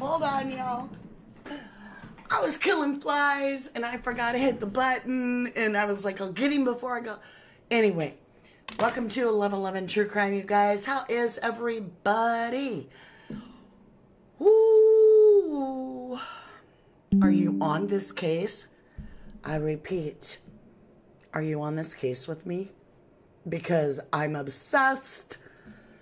Hold on, y'all. I was killing flies and I forgot to hit the button and I was like, I'll get him before I go. Anyway, welcome to 1111 True Crime, you guys. How is everybody? Ooh. Are you on this case? I repeat, are you on this case with me? Because I'm obsessed.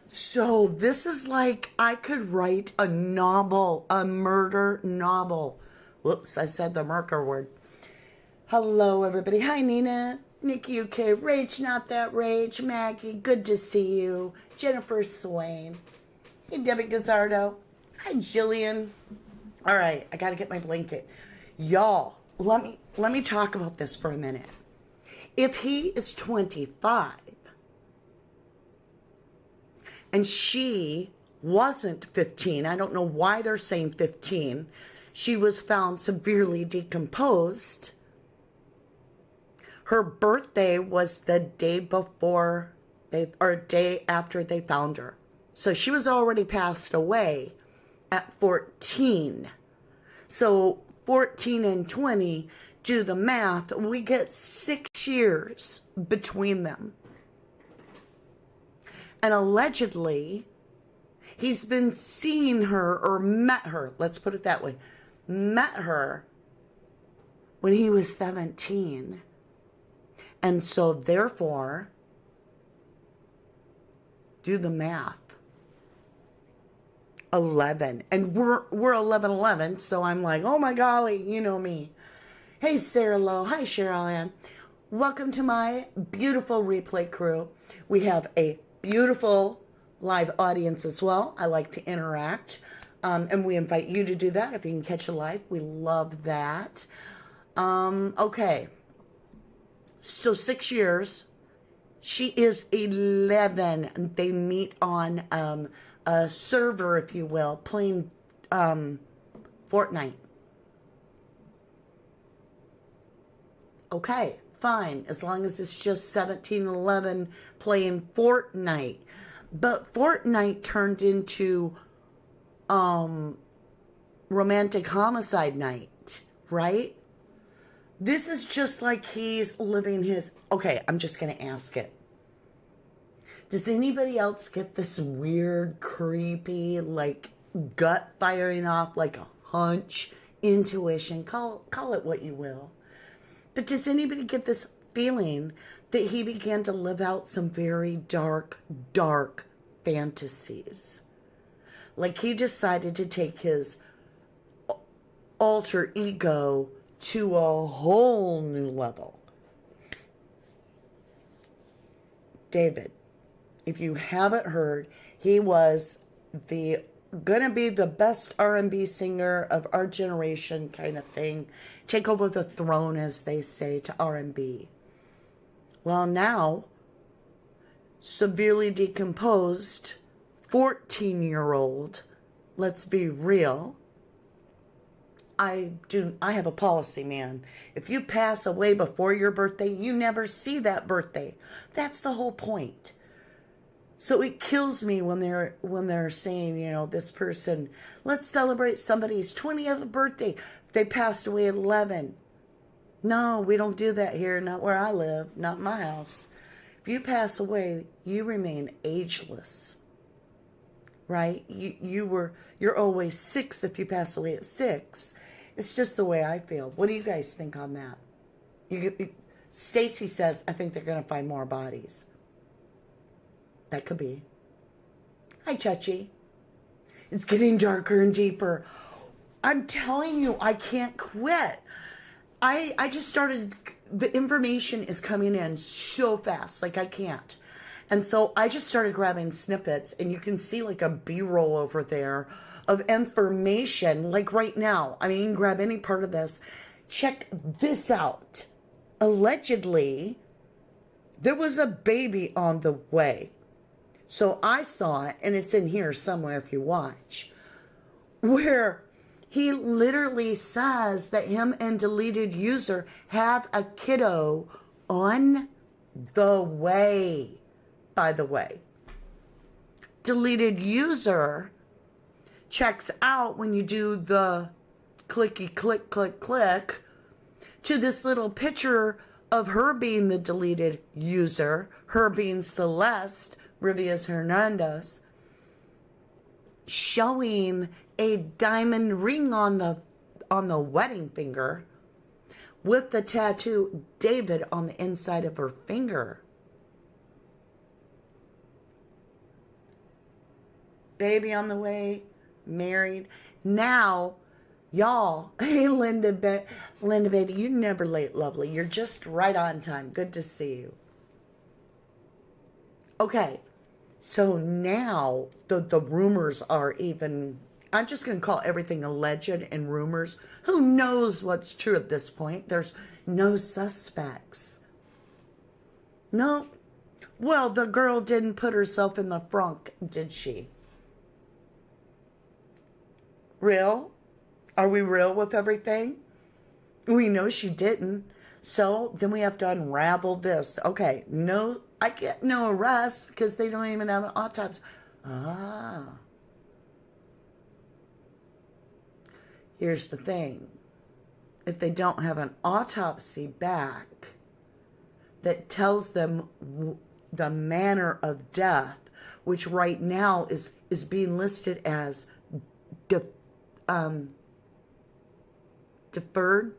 So this is like I could write a novel, a murder novel. Whoops, I said the murder word. Hello, everybody. Hi, Nina. Nikki UK. Rage, not that rage. Maggie, good to see you. Jennifer Swain. Hey, Debbie Gazzardo. Hi, Jillian. All right, I got to get my blanket. Y'all, let me talk about this for a minute. If he is 25 and she wasn't 15, I don't know why they're saying 15. She was found severely decomposed. Her birthday was the day before day after they found her. So she was already passed away at 14. So 14 and 20, do the math, we get 6 years between them. And allegedly, he's been seeing her or met her, let's put it that way, met her when he was 17. And so therefore, do the math. 11. And we're 11/11, so I'm like, oh my golly, you know me. Hey, Sarah Lowe. Hi, Cheryl Ann. Welcome to my beautiful replay crew. We have a beautiful live audience as well. I like to interact, and we invite you to do that if you can catch a live. We love that. Okay. So 6 years. She is 11. They meet on a server, if you will, playing Fortnite. Okay, fine, as long as it's just 17 and 11 playing Fortnite. But Fortnite turned into romantic homicide night, right? This is just like he's living his... Okay, I'm just going to ask it. Does anybody else get this weird, creepy, like, gut firing off, like a hunch, intuition, call it what you will? But does anybody get this feeling that he began to live out some very dark, dark fantasies? Like he decided to take his alter ego to a whole new level. David, if you haven't heard, he was gonna be the best R&B singer of our generation kind of thing. Take over the throne, as they say, to R&B. Well, now, severely decomposed, 14-year-old, let's be real. I have a policy, man. If you pass away before your birthday, you never see that birthday. That's the whole point. So it kills me when they're saying, you know, this person, let's celebrate somebody's 20th birthday. They passed away at 11. No, we don't do that here. Not where I live. Not in my house. If you pass away, you remain ageless. Right? You're always 6 if you pass away at 6. It's just the way I feel. What do you guys think on that? Stacy says, I think they're going to find more bodies. That could be. Hi, Chachi. It's getting darker and deeper. I'm telling you, I can't quit. I just started, the information is coming in so fast, like I can't. And so I just started grabbing snippets, and you can see like a B-roll over there of information, like right now. I mean, you can grab any part of this. Check this out. Allegedly, there was a baby on the way. So I saw it, and it's in here somewhere if you watch, where he literally says that him and deleted user have a kiddo on the way, by the way. Deleted user checks out when you do the clicky click, click, click to this little picture of her being the deleted user, her being Celeste Rivias Hernandez, showing a diamond ring on the wedding finger with the tattoo David on the inside of her finger. Baby on the way, married. Now, y'all, hey, Linda baby, you're never late, lovely. You're just right on time. Good to see you. Okay, so now the rumors are even, I'm just going to call everything alleged and rumors. Who knows what's true at this point? There's no suspects. No. Well, the girl didn't put herself in the frunk, did she? Real? Are we real with everything? We know she didn't. So then we have to unravel this. Okay, no, I get no arrest because they don't even have an autopsy. Ah. Here's the thing. If they don't have an autopsy back that tells them the manner of death, which right now is being listed as deferred.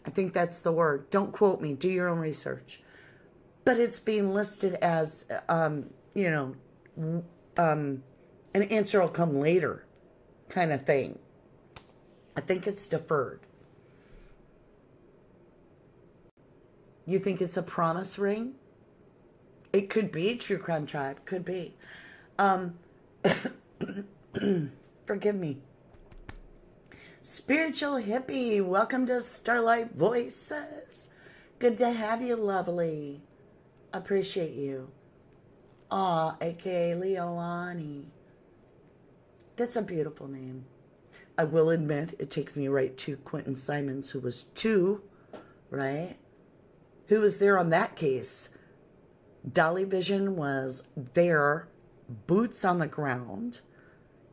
I think that's the word. Don't quote me. Do your own research. But it's being listed as, an answer will come later kind of thing. I think it's deferred. You think it's a promise ring? It could be, True Crime Tribe. Could be. Forgive me. Spiritual hippie, welcome to Starlight Voices. Good to have you, lovely. Appreciate you. Aw, aka Leolani. That's a beautiful name. I will admit, it takes me right to Quentin Simons, who was 2, right? Who was there on that case? Dolly Vision was there, boots on the ground.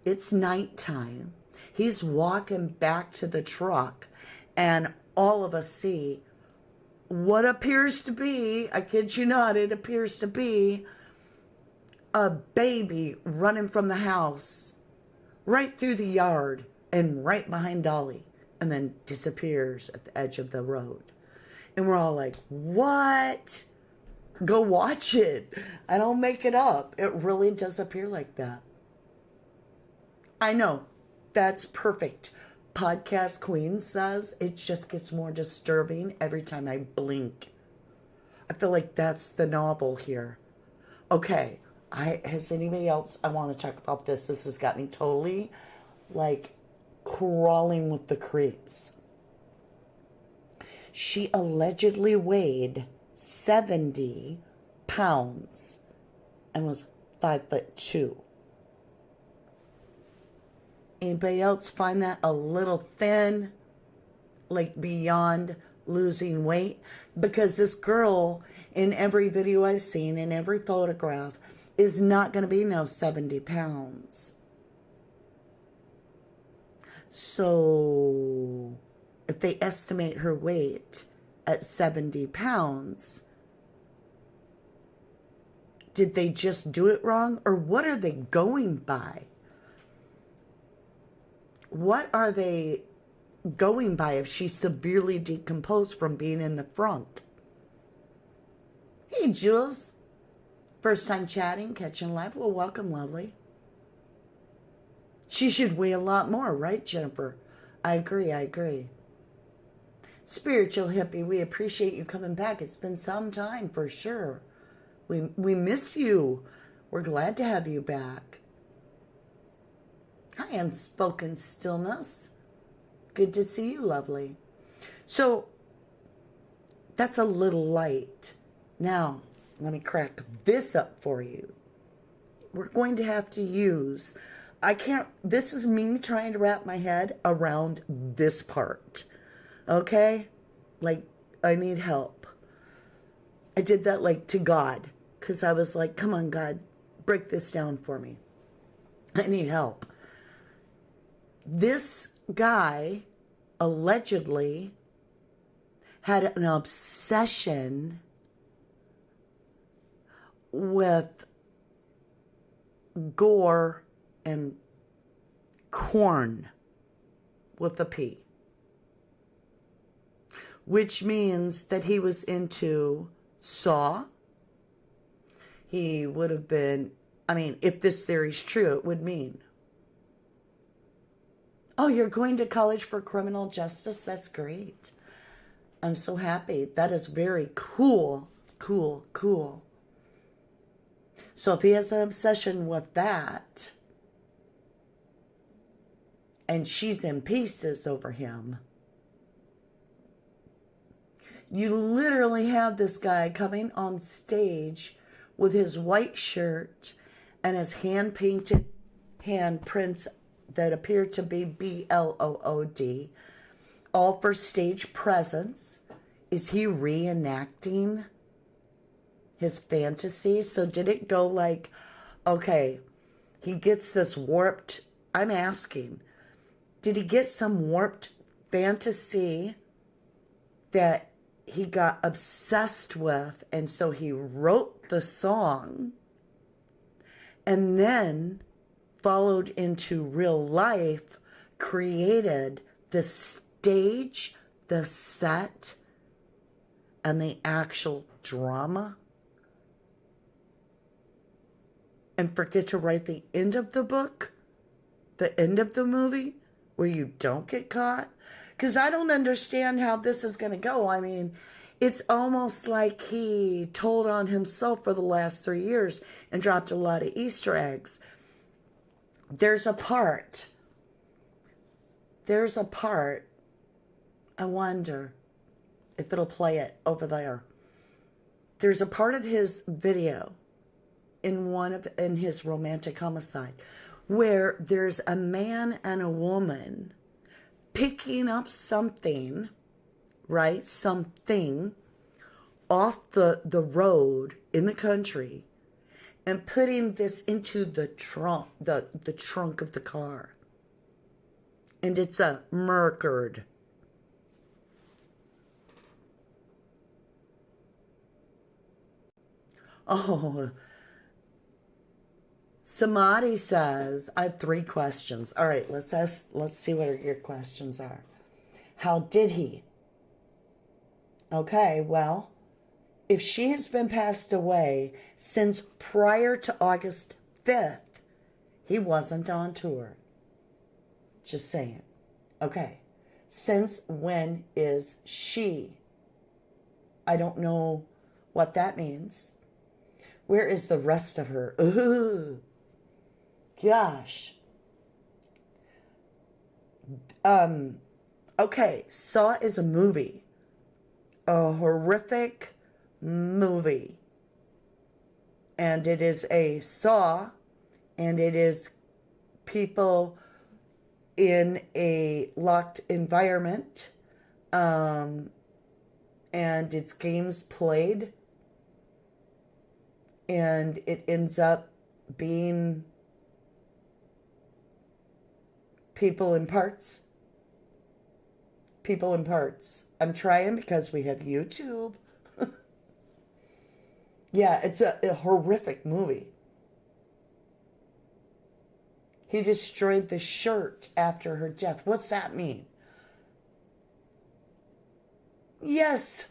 It's nighttime. He's walking back to the truck, and all of us see what appears to be, I kid you not, it appears to be a baby running from the house right through the yard and right behind Dolly, and then disappears at the edge of the road. And we're all like, what? Go watch it. I don't make it up. It really does appear like that. I know. That's perfect. Podcast Queen says it just gets more disturbing every time I blink. I feel like that's the novel here. Okay. Has anybody else? I want to talk about this. This has got me totally like crawling with the creeps. She allegedly weighed 70 pounds and was 5'2". Anybody else find that a little thin? Like beyond losing weight? Because this girl, in every video I've seen, in every photograph, is not going to be no 70 pounds. So, if they estimate her weight at 70 pounds, did they just do it wrong? Or what are they going by? What are they going by if she's severely decomposed from being in the frunk? Hey, Jules. First time chatting, catching live. Well, welcome, lovely. She should weigh a lot more, right, Jennifer? I agree. Spiritual hippie, we appreciate you coming back. It's been some time for sure. We miss you. We're glad to have you back. Hi, Unspoken Stillness. Good to see you, lovely. So, that's a little light. Now, let me crack this up for you. We're going to have to use, this is me trying to wrap my head around this part. Okay? Like, I need help. I did that like to God, because I was like, come on, God, break this down for me. I need help. This guy allegedly had an obsession with gore and corn with a P, which means that he was into Saw. He would have been, I mean, if this theory's true, it would mean, oh, you're going to college for criminal justice? That's great. I'm so happy. That is very cool, cool, cool. So if he has an obsession with that, and she's in pieces over him, you literally have this guy coming on stage with his white shirt and his hand-painted handprints that appear to be BLOOD, all for stage presence. Is he reenacting his fantasy? So did it go like, okay, he gets this warped, I'm asking, did he get some warped fantasy that he got obsessed with, and so he wrote the song and then followed into real life, created the stage, the set, and the actual drama, and forget to write the end of the book, the end of the movie, where you don't get caught? Because I don't understand how this is going to go. I mean, it's almost like he told on himself for the last 3 years and dropped a lot of Easter eggs. There's a part, I wonder if it'll play it over there. There's a part of his video in his romantic homicide where there's a man and a woman picking up something, right? Something off the road in the country and putting this into the trunk, the trunk of the car. And it's a Mercury. Oh, Samadhi says, I have 3 questions. All right, let's see what your questions are. How did he? Okay, well, if she has been passed away since prior to August 5th, he wasn't on tour. Just saying. Okay. Since when is she? I don't know what that means. Where is the rest of her? Ooh. Gosh. Okay, Saw is a movie. A horrific movie. And it is a Saw, and it is people in a locked environment, and it's games played, and it ends up being people in parts. People in parts. I'm trying because we have YouTube. Yeah, it's a horrific movie. He destroyed the shirt after her death. What's that mean? Yes,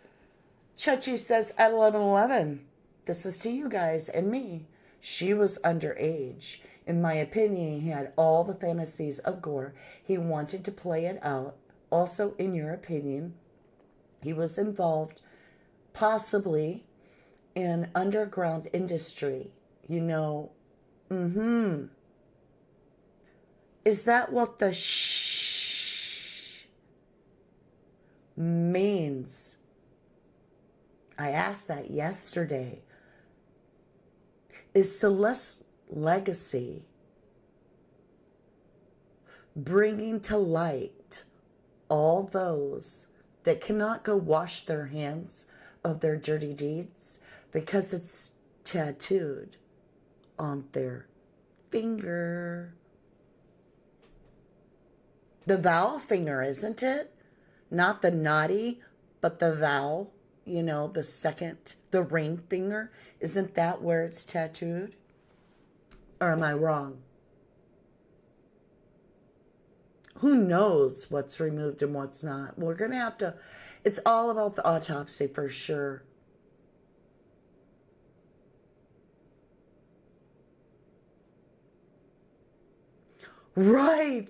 Chuchi says at 11:11. This is to you guys and me. She was underage. In my opinion, he had all the fantasies of gore. He wanted to play it out. Also, in your opinion, he was involved possibly in underground industry. You know, Is that what the shh means? I asked that yesterday. Is Celeste's legacy bringing to light all those that cannot go wash their hands of their dirty deeds because it's tattooed on their finger? The vowel finger, isn't it? Not the naughty, but the vowel. You know, the second, the ring finger. Isn't that where it's tattooed? Or am I wrong? Who knows what's removed and what's not? We're going to have to, it's all about the autopsy for sure. Right.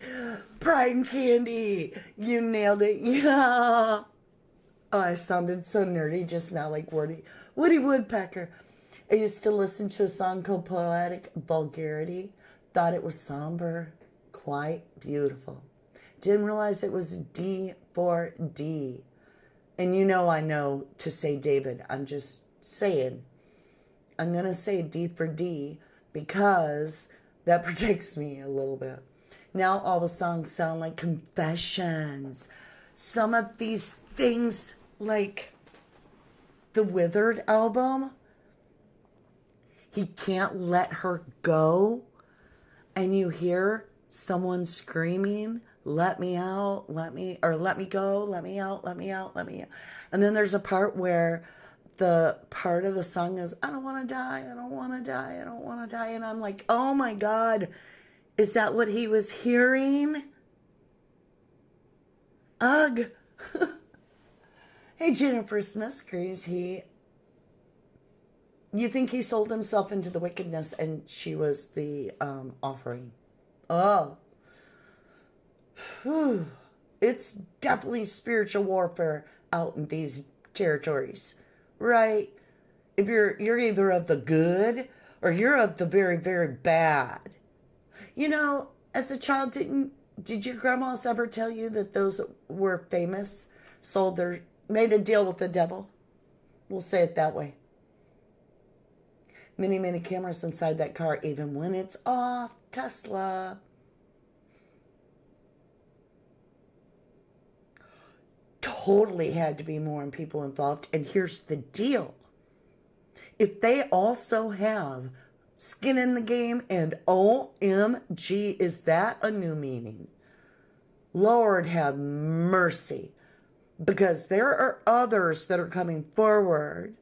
Prime candy. You nailed it. Yeah. Oh, I sounded so nerdy just now, like Woody Woodpecker. I used to listen to a song called Poetic Vulgarity. Thought it was somber, quite beautiful. Didn't realize it was D4D. And you know I know to say David. I'm just saying. I'm going to say D for D because that protects me a little bit. Now all the songs sound like confessions. Some of these things, like the Withered album, he can't let her go. And you hear someone screaming, let me out, let me go, let me out, let me out, let me out. And then there's a part where the part of the song is, I don't want to die, I don't want to die, I don't want to die. And I'm like, oh my God, is that what he was hearing? Ugh. Hey, Jennifer Smith, you think he sold himself into the wickedness and she was the offering? Oh. Whew. It's definitely spiritual warfare out in these territories, right? If you're either of the good or you're of the very, very bad. You know, as a child, did your grandmas ever tell you that those that were famous made a deal with the devil? We'll say it that way. Many, many cameras inside that car, even when it's off. Tesla. Totally had to be more people involved. And here's the deal. If they also have skin in the game, and OMG, is that a new meaning? Lord have mercy. Because there are others that are coming forward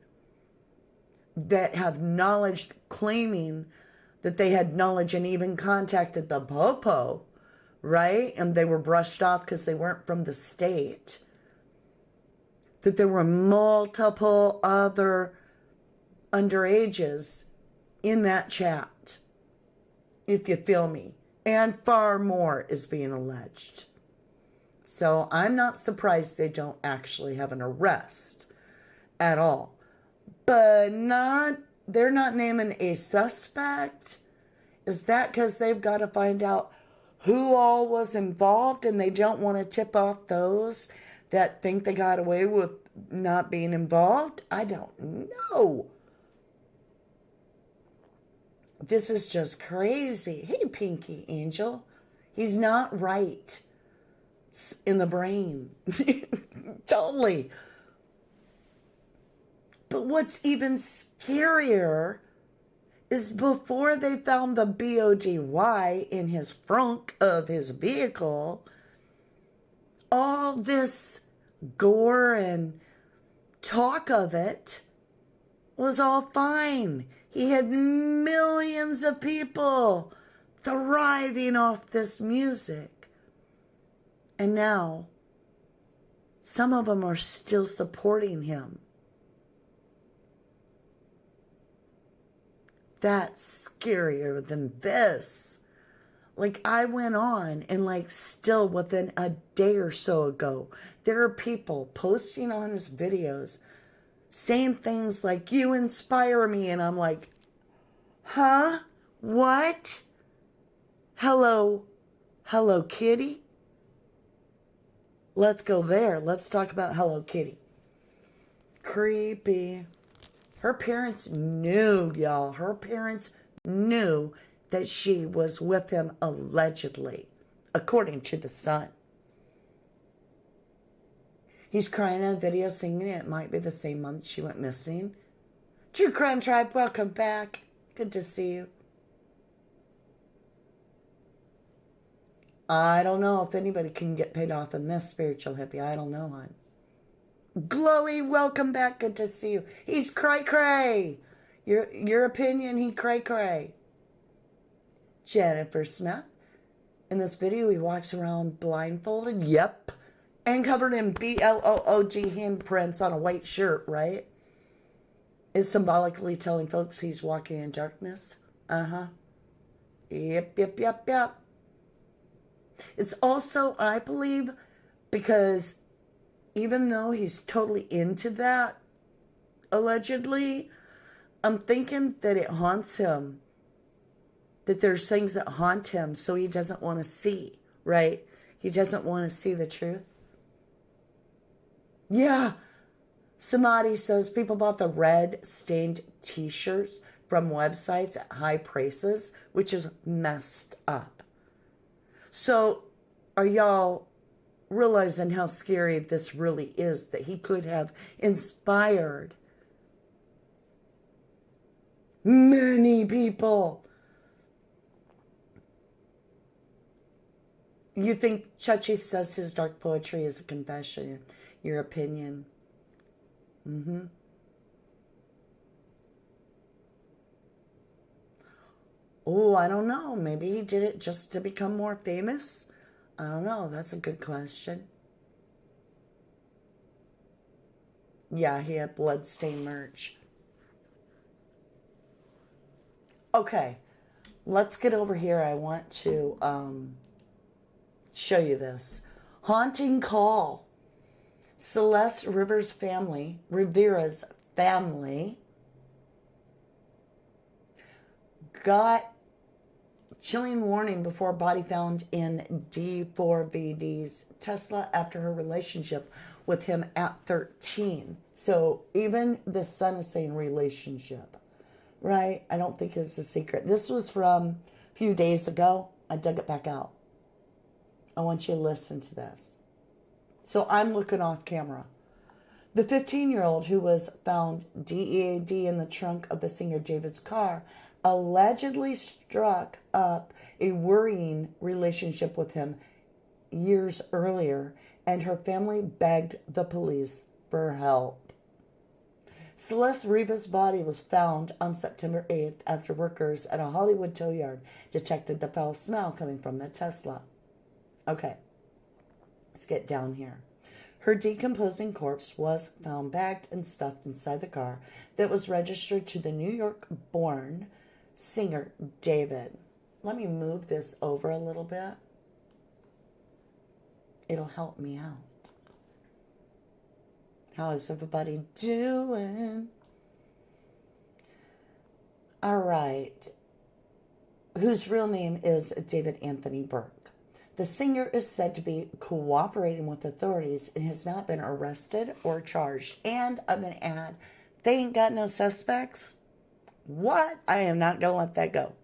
that have knowledge, claiming that they had knowledge and even contacted the Popo, right? And they were brushed off because they weren't from the state. That there were multiple other underages in that chat, if you feel me. And far more is being alleged. So I'm not surprised they don't actually have an arrest at all. But they're not naming a suspect. Is that because they've got to find out who all was involved and they don't want to tip off those that think they got away with not being involved? I don't know. This is just crazy. Hey, Pinky Angel. He's not right in the brain. Totally. But what's even scarier is before they found the BODY in his frunk of his vehicle, all this gore and talk of it was all fine. He had millions of people thriving off this music. And now, some of them are still supporting him. That's scarier than this. Like, I went on and like still within a day or so ago, there are people posting on his videos saying things like, you inspire me. And I'm like, huh? What? Hello Kitty? Let's go there. Let's talk about Hello Kitty. Creepy. Her parents knew, y'all. Her parents knew that she was with him allegedly, according to the son. He's crying in a video singing it might be the same month she went missing. True Crime Tribe, welcome back. Good to see you. I don't know if anybody can get paid off in this spiritual hippie. I don't know, hon. Glowy, welcome back. Good to see you. He's cray-cray. Your opinion, he cray-cray. Jennifer Smith. In this video, he walks around blindfolded. Yep. And covered in BLOOG handprints on a white shirt, right? It's symbolically telling folks he's walking in darkness. Uh-huh. Yep. It's also, I believe, because even though he's totally into that, allegedly, I'm thinking that it haunts him. That there's things that haunt him, so he doesn't want to see, right? He doesn't want to see the truth. Yeah. Samadhi says people bought the red stained t-shirts from websites at high prices, which is messed up. So, are y'all realizing how scary this really is, that he could have inspired many people? You think Chachi says his dark poetry is a confession? Your opinion? Oh, I don't know. Maybe he did it just to become more famous? I don't know. That's a good question. Yeah, he had bloodstained merch. Okay, let's get over here. I want to show you this. Haunting call. Celeste Rivera's family got chilling warning before body found in D4VD'S Tesla after her relationship with him at 13. So even the son is saying relationship, right? I don't think it's a secret. This was from a few days ago. I dug it back out. I want you to listen to this. So I'm looking off camera. The 15-year-old who was found DEAD in the trunk of the singer David's car allegedly struck up a worrying relationship with him years earlier, and her family begged the police for help. Celeste Rivas' body was found on September 8th after workers at a Hollywood tow yard detected the foul smell coming from the Tesla. Okay, let's get down here. Her decomposing corpse was found bagged and stuffed inside the car that was registered to the New York-born singer David. Let me move this over a little bit. It'll help me out. How is everybody doing? All right. Whose real name is David Anthony Burke. The singer is said to be cooperating with authorities and has not been arrested or charged. And I'm going to add, they ain't got no suspects. What? I am not going to let that go.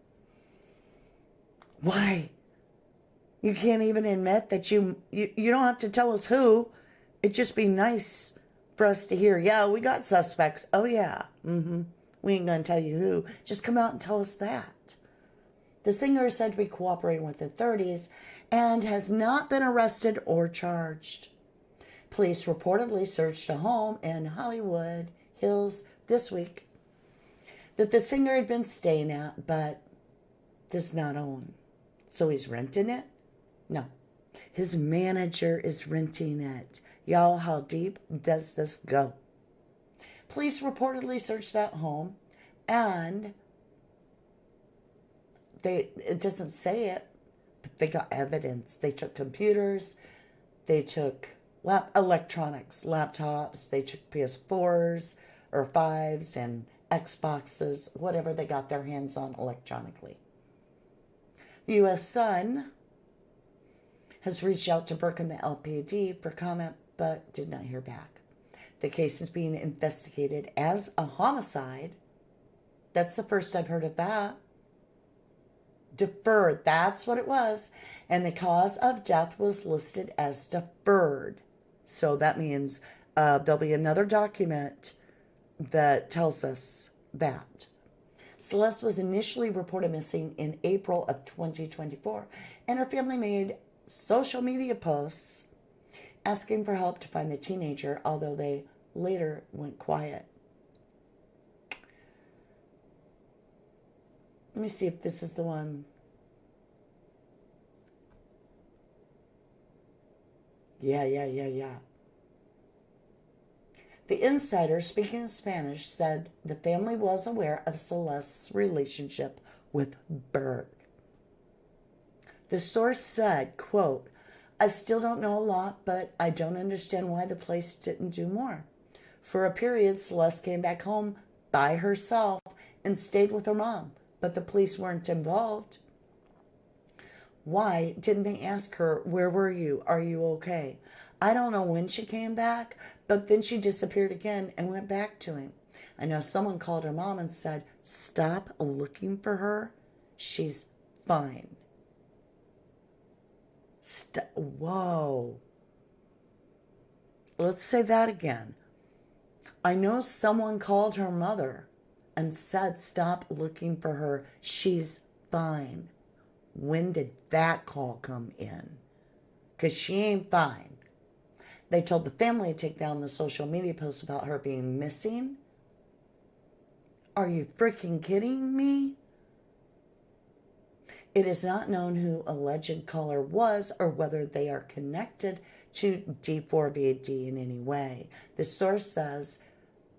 Why? You can't even admit that you don't have to tell us who. It'd just be nice for us to hear, yeah, we got suspects. Oh, yeah. We ain't going to tell you who. Just come out and tell us that. The singer is said to be cooperating with the authorities and has not been arrested or charged. Police reportedly searched a home in Hollywood Hills this week that the singer had been staying at, but does not own. So he's renting it? No. His manager is renting it. Y'all, how deep does this go? Police reportedly searched that home, and it doesn't say it, but they got evidence. They took computers, they took electronics, laptops, they took PS4s or 5s and Xboxes, whatever they got their hands on electronically. The U.S. Sun has reached out to Burke and the LPD for comment, but did not hear back. The case is being investigated as a homicide. That's the first I've heard of that. Deferred, that's what it was. And the cause of death was listed as deferred. So that means there'll be another document that tells us that. Celeste was initially reported missing in April of 2024, and her family made social media posts asking for help to find the teenager, although they later went quiet. Let me see if this is the one. Yeah. The insider, speaking in Spanish, said the family was aware of Celeste's relationship with Berg. The source said, quote, I still don't know a lot, but I don't understand why the place didn't do more. For a period, Celeste came back home by herself and stayed with her mom, but the police weren't involved. Why didn't they ask her, where were you? Are you okay? I don't know when she came back, but then she disappeared again and went back to him. I know someone called her mom and said, stop looking for her. She's fine. Whoa. Let's say that again. I know someone called her mother and said, stop looking for her. She's fine. When did that call come in? Because she ain't fine. They told the family to take down the social media posts about her being missing. Are you freaking kidding me? It is not known who alleged caller was or whether they are connected to D4VD in any way. The source says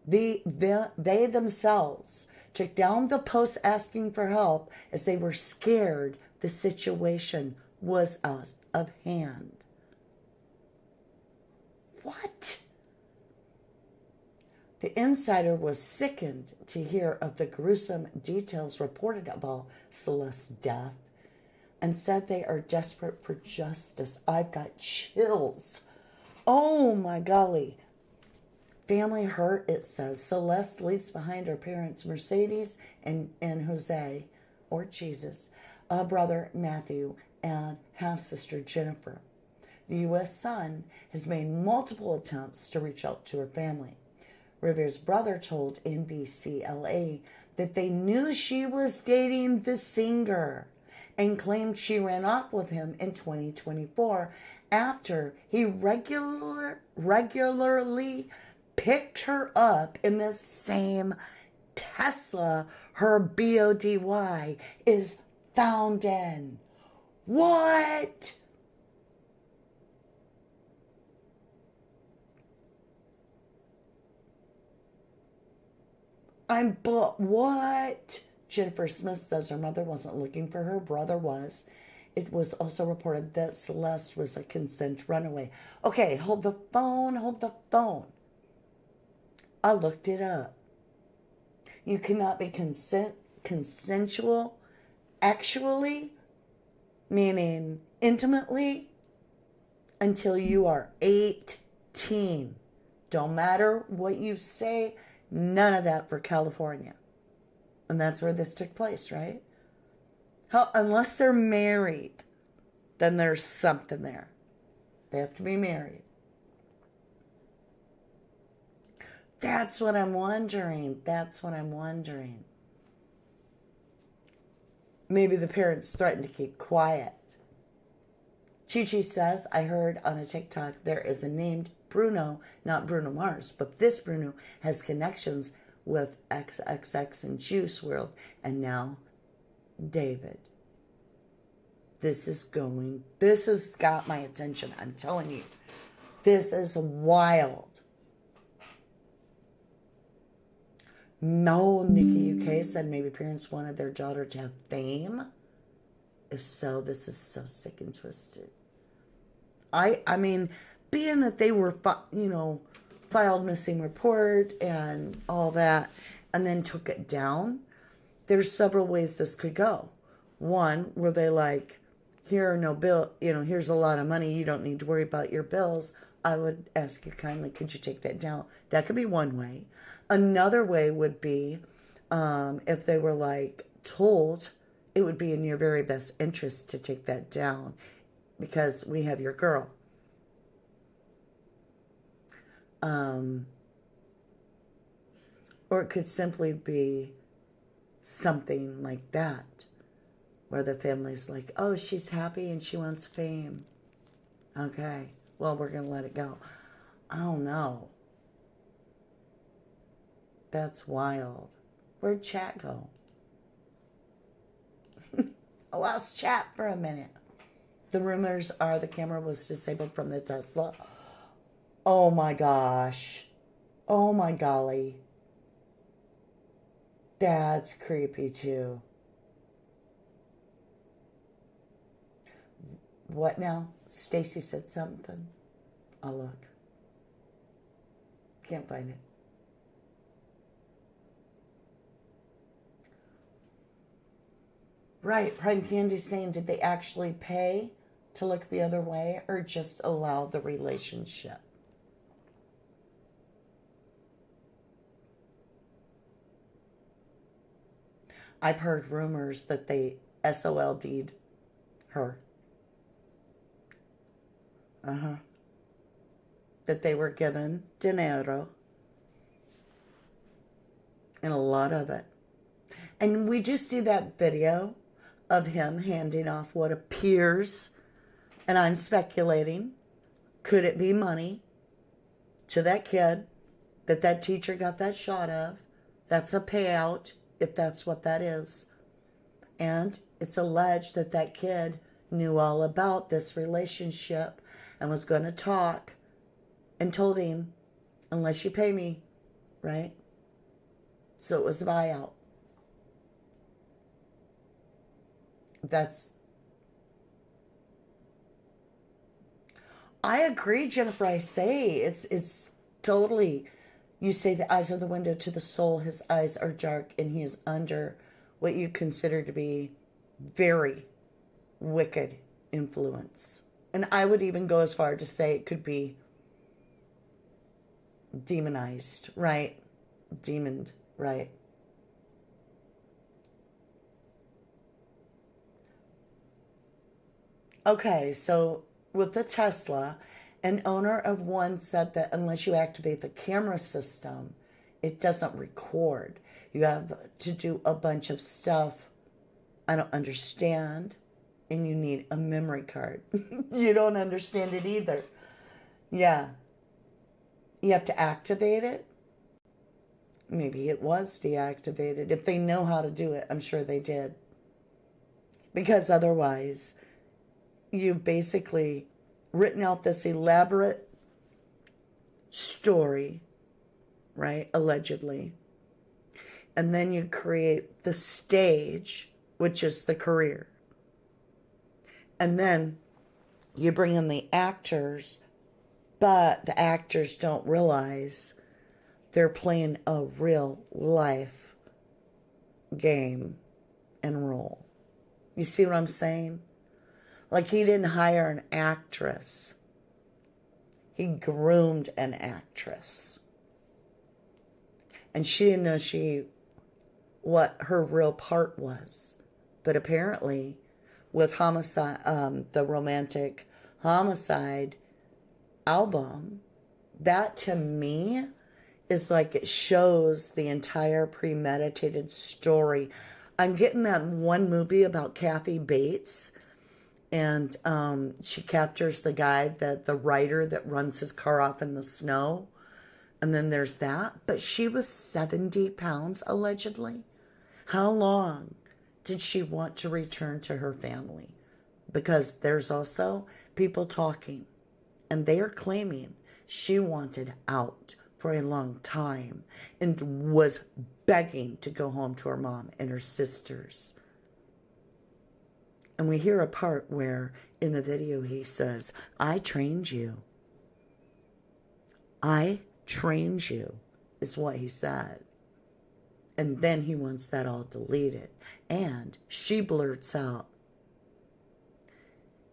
they themselves took down the posts asking for help as they were scared the situation was out of hand. What? The insider was sickened to hear of the gruesome details reported about Celeste's death and said they are desperate for justice. I've got chills. Oh my golly. Family hurt, it says. Celeste leaves behind her parents, Mercedes and Jose, or Jesus, a brother, Matthew, and half-sister, Jennifer. The U.S. Sun has made multiple attempts to reach out to her family. River's brother told NBCLA that they knew she was dating the singer and claimed she ran off with him in 2024 after he regularly picked her up in the same Tesla her BODY is found in. What? What? Jennifer Smith says her mother wasn't looking for her, brother was. It was also reported that Celeste was a consent runaway. Okay, hold the phone. I looked it up. You cannot be consensual, actually, meaning intimately, until you are 18. Don't matter what you say, none of that for California. And that's where this took place, right? Unless they're married, then there's something there. They have to be married. That's what I'm wondering. Maybe the parents threatened to keep quiet. Chi says, I heard on a TikTok there is a named Bruno, not Bruno Mars, but this Bruno has connections with XXX and Juice WRLD, and now David. This has got my attention. I'm telling you. This is wild. No, Nikki UK said maybe parents wanted their daughter to have fame. If so, this is so sick and twisted. I mean, being that they were, filed missing report and all that, and then took it down, there's several ways this could go. One, where they like, here are no bill, here's a lot of money, you don't need to worry about your bills. I would ask you kindly, could you take that down? That could be one way. Another way would be, if they were like told, it would be in your very best interest to take that down because we have your girl. Or it could simply be something like that, where the family's like, oh, she's happy and she wants fame. Okay. Well, we're going to let it go. Oh, no. That's wild. Where'd chat go? I lost chat for a minute. The rumors are the camera was disabled from the Tesla. Oh my gosh. Oh my golly. That's creepy too. What now? Stacy said something. I'll look. Can't find it. Right, Prime Candy's saying, did they actually pay to look the other way or just allow the relationship? I've heard rumors that they SOLD'd her. That they were given dinero. And a lot of it. And we do see that video of him handing off what appears, and I'm speculating, could it be money to that kid that that teacher got that shot of? That's a payout, if that's what that is. And it's alleged that that kid knew all about this relationship and was going to talk and told him, unless you pay me, right? So it was a buyout. I agree, Jennifer. I say it's totally, you say the eyes are the window to the soul. His eyes are dark and he is under what you consider to be very wicked influence. And I would even go as far to say it could be demonized, right? Demoned, right? Okay, so with the Tesla, an owner of one said that unless you activate the camera system, it doesn't record. You have to do a bunch of stuff I don't understand, and you need a memory card. You don't understand it either. Yeah. You have to activate it. Maybe it was deactivated. If they know how to do it, I'm sure they did. Because otherwise, you've basically written out this elaborate story, right? Allegedly. And then you create the stage, which is the career. And then you bring in the actors, but the actors don't realize they're playing a real life game and role. You see what I'm saying? Like, he didn't hire an actress. He groomed an actress. And she didn't know what her real part was. But apparently, with Homicide, the Romantic Homicide album, that to me is like it shows the entire premeditated story. I'm getting that one movie about Kathy Bates, and she captures the guy, the writer that runs his car off in the snow. And then there's that. But she was 70 pounds, allegedly. How long did she want to return to her family? Because there's also people talking, and they are claiming she wanted out for a long time and was begging to go home to her mom and her sisters. And we hear a part where in the video he says, I trained you. I trained you, is what he said. And then he wants that all deleted. And she blurts out,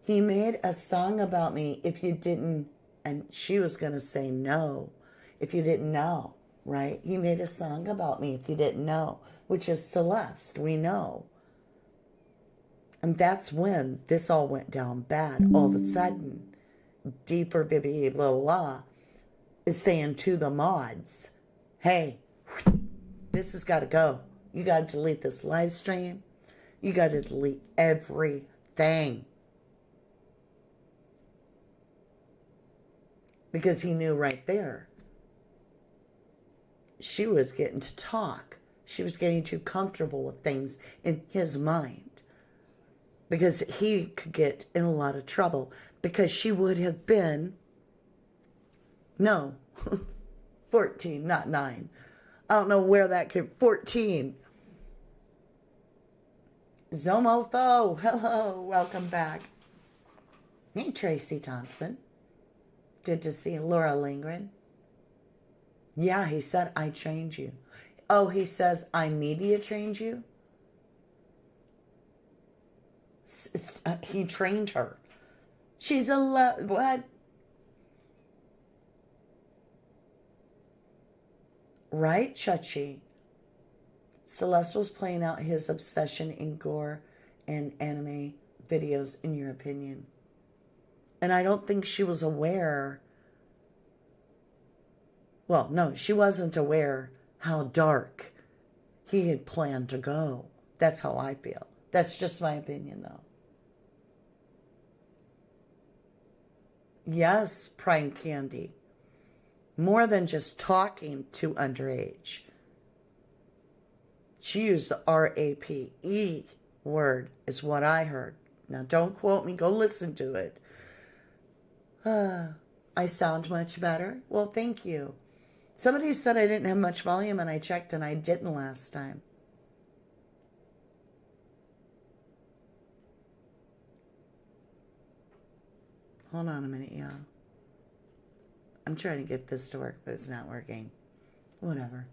he made a song about me if you didn't, and she was going to say no, if you didn't know, right? He made a song about me if you didn't know, which is Celeste, we know. And that's when this all went down bad. All of a sudden, D4VD'S, blah, blah, blah, is saying to the mods, hey, this has got to go. You got to delete this live stream. You got to delete everything. because he knew right there she was getting to talk. She was getting too comfortable with things in his mind because he could get in a lot of trouble because she would have been, no, 14, not 9. I don't know where that came, 14. Zomopho, hello, welcome back. Hey, Tracy Thompson. Good to see you. Laura Lingren. Yeah, he said, I trained you. Oh, he says, I media trained you? He trained her. She's what? Right, Chachi? Celeste was playing out his obsession in gore and anime videos, in your opinion. And I don't think she was aware. Well, no, she wasn't aware how dark he had planned to go. That's how I feel. That's just my opinion, though. Yes, Prime Candy. More than just talking to underage. She used the R-A-P-E word, is what I heard. Now, don't quote me. Go listen to it. I sound much better? Well, thank you. Somebody said I didn't have much volume, and I checked, and I didn't last time. Hold on a minute, y'all. I'm trying to get this to work, but it's not working. Whatever.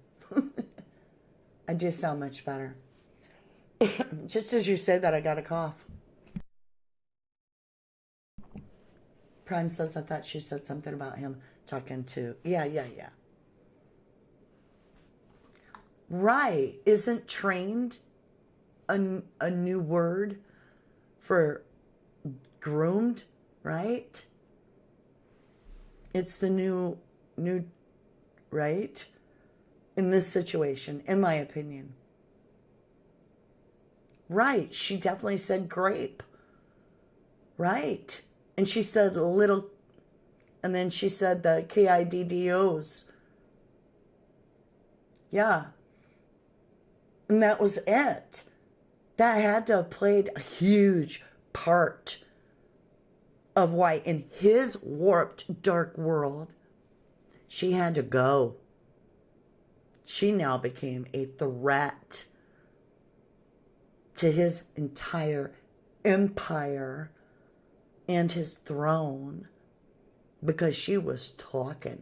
I do sound much better. Just as you said that, I got a cough. Prime says, I thought she said something about him talking to... Yeah. Right. Isn't trained a new word for groomed, right? It's the new, right? In this situation, in my opinion. Right. She definitely said grape. Right. And she said little, and then she said the KIDDOs. Yeah. And that was it. That had to have played a huge part of why in his warped, dark world, she had to go. She now became a threat to his entire empire and his throne because she was talking.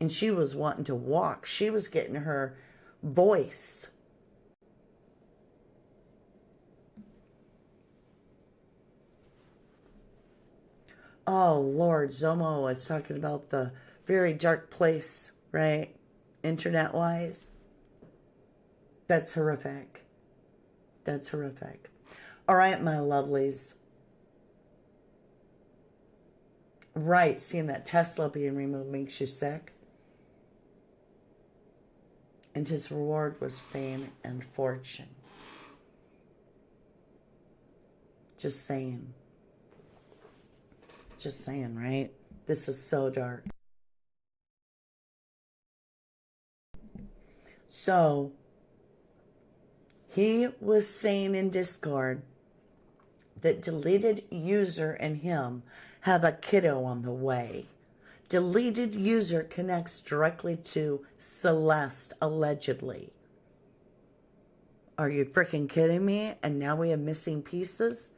And she was wanting to walk. She was getting her voice. Oh, Lord, Zomo was talking about the very dark place, right? Internet-wise. That's horrific. That's horrific. All right, my lovelies. Right, seeing that Tesla being removed makes you sick. And his reward was fame and fortune. Just saying. Just saying, right? This is so dark. So, he was saying in Discord that deleted user and him have a kiddo on the way. Deleted user connects directly to Celeste, allegedly. Are you freaking kidding me? And now we have missing pieces?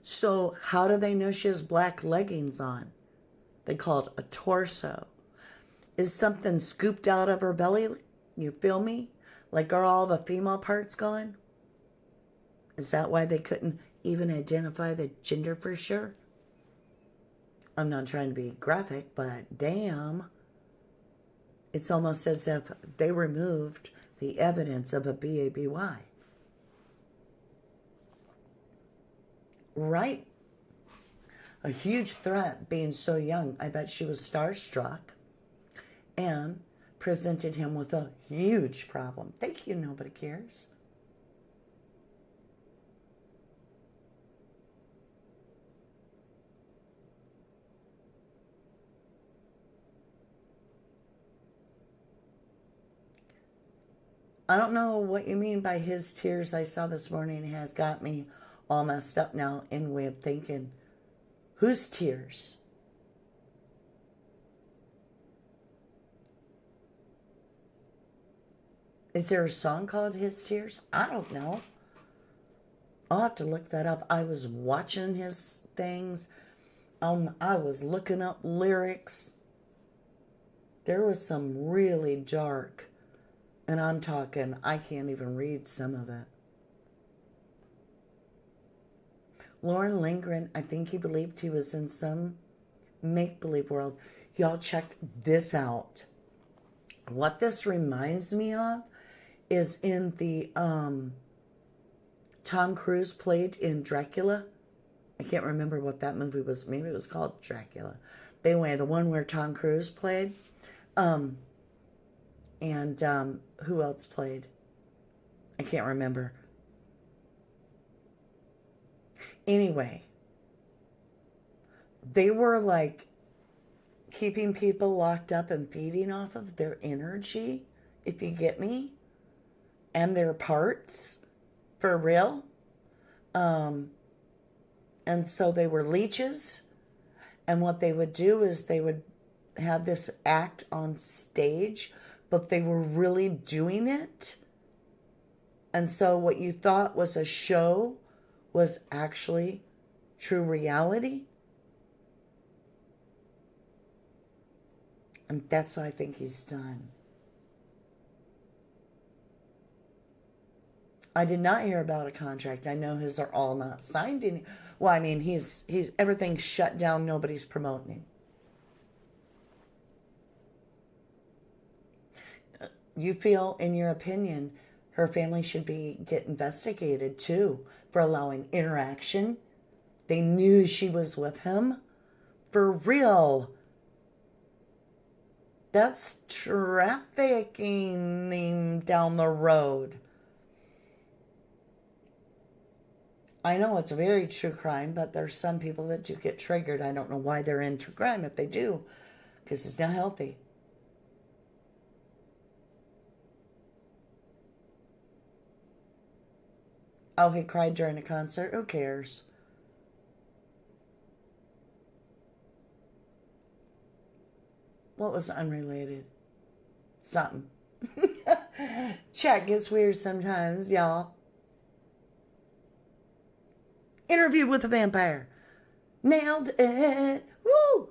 So how do they know she has black leggings on? They call it a torso. Is something scooped out of her belly? You feel me? Like, are all the female parts gone? Is that why they couldn't even identify the gender for sure? I'm not trying to be graphic, but damn. It's almost as if they removed the evidence of a baby. Right. A huge threat being so young. I bet she was starstruck and presented him with a huge problem. Thank you, nobody cares. I don't know what you mean by his tears I saw this morning has got me all messed up now in way of thinking. Whose tears? Is there a song called His Tears? I don't know. I'll have to look that up. I was watching his things. I was looking up lyrics. There was some really dark, and I'm talking, I can't even read some of it. Lauren Lindgren, I think he believed he was in some make-believe world. Y'all check this out. What this reminds me of is in the Tom Cruise played in Dracula. I can't remember what that movie was. Maybe it was called Dracula. But anyway, the one where Tom Cruise played. And who else played? I can't remember. Anyway, they were like keeping people locked up and feeding off of their energy, if you get me, and their parts, for real. And so they were leeches, and what they would do is they would have this act on stage, but they were really doing it. And so what you thought was a show was actually true reality. And that's what I think he's done. I did not hear about a contract. I know his are all not signed. Well, I mean, he's everything's shut down. Nobody's promoting him. You feel, in your opinion, her family should get investigated too for allowing interaction. They knew she was with him. For real. That's trafficking down the road. I know it's a very true crime, but there's some people that do get triggered. I don't know why they're into crime if they do, because it's not healthy. Oh, he cried during a concert? Who cares? What was unrelated? Something. Chat gets weird sometimes, y'all. Interview with a Vampire. Nailed it. Woo!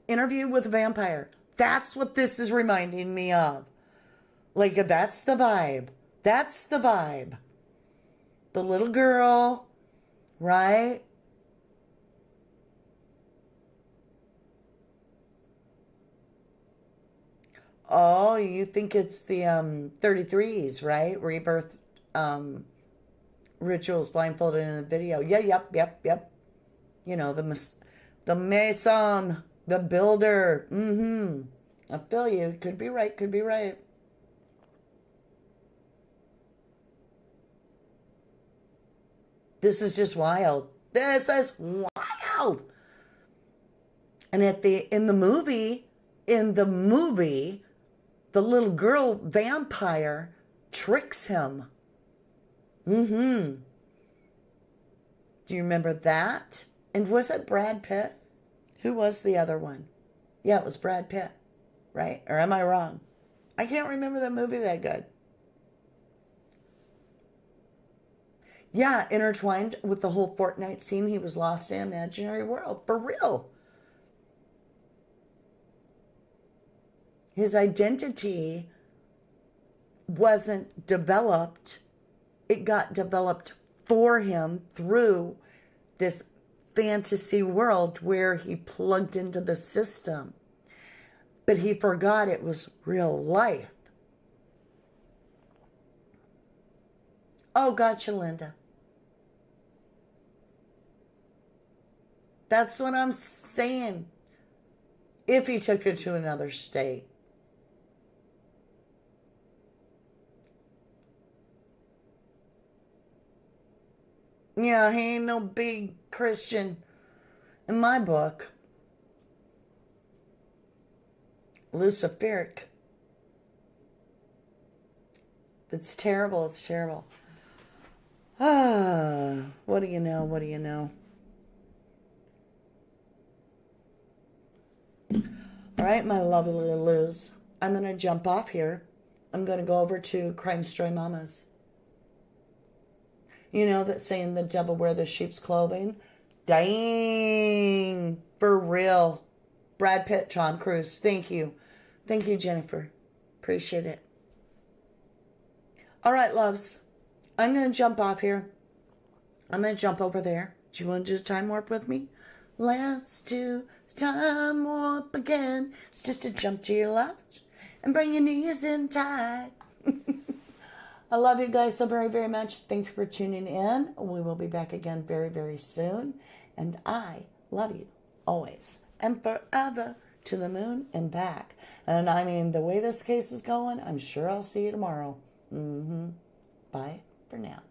Interview with a Vampire. That's what this is reminding me of. Like, that's the vibe. That's the vibe. The little girl, right? Oh, you think it's the 33s, right? Rebirth rituals blindfolded in the video. Yeah, yep. You know, the Mason, the builder. I feel you. Could be right, could be right. This is just wild. This is wild. And in the movie, the little girl vampire tricks him. Do you remember that? And was it Brad Pitt? Who was the other one? Yeah, it was Brad Pitt, right? Or am I wrong? I can't remember that movie that good. Yeah, intertwined with the whole Fortnite scene, he was lost in an imaginary world. For real. His identity wasn't developed. It got developed for him through this fantasy world where he plugged into the system. But he forgot it was real life. Oh, gotcha, Linda. That's what I'm saying. If he took it to another state. Yeah, he ain't no big Christian in my book. Luciferic. It's terrible. It's terrible. Ah, what do you know? What do you know? All right, my lovely little Luz. I'm going to jump off here. I'm going to go over to Crime Story Mamas. You know that saying the devil wear the sheep's clothing? Dang. For real. Brad Pitt, Tom Cruise. Thank you. Thank you, Jennifer. Appreciate it. All right, loves. I'm going to jump off here. I'm going to jump over there. Do you want to do the time warp with me? Let's do the time warp again. It's just a jump to your left and bring your knees in tight. I love you guys so very, very much. Thanks for tuning in. We will be back again very, very soon. And I love you always and forever, to the moon and back. And I mean, the way this case is going, I'm sure I'll see you tomorrow. Bye for now.